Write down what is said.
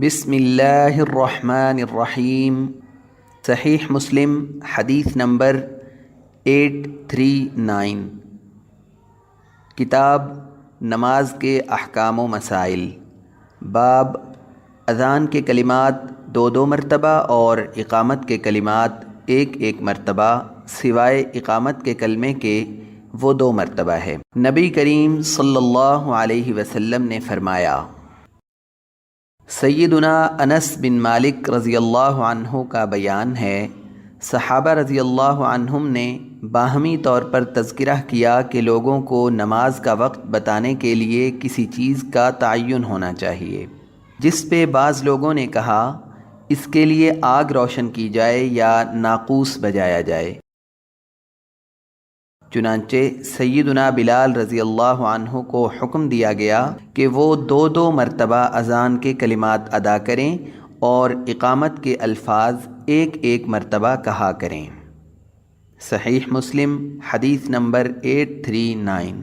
بسم اللہ الرحمن الرحیم۔ صحیح مسلم حدیث نمبر 839، کتاب نماز کے احکام و مسائل، باب اذان کے کلمات 2 مرتبہ اور اقامت کے کلمات 1 مرتبہ، سوائے اقامت کے کلمے کے وہ 2 مرتبہ ہے۔ نبی کریم صلی اللہ علیہ وسلم نے فرمایا، سیدنا انس بن مالک رضی اللہ عنہ کا بیان ہے، صحابہ رضی اللہ عنہم نے باہمی طور پر تذکرہ کیا کہ لوگوں کو نماز کا وقت بتانے کے لیے کسی چیز کا تعین ہونا چاہیے، جس پہ بعض لوگوں نے کہا اس کے لیے آگ روشن کی جائے یا ناقوس بجایا جائے۔ چنانچہ سیدنا بلال رضی اللہ عنہ کو حکم دیا گیا کہ وہ 2 مرتبہ اذان کے کلمات ادا کریں اور اقامت کے الفاظ 1 مرتبہ کہا کریں۔ صحیح مسلم حدیث نمبر 839۔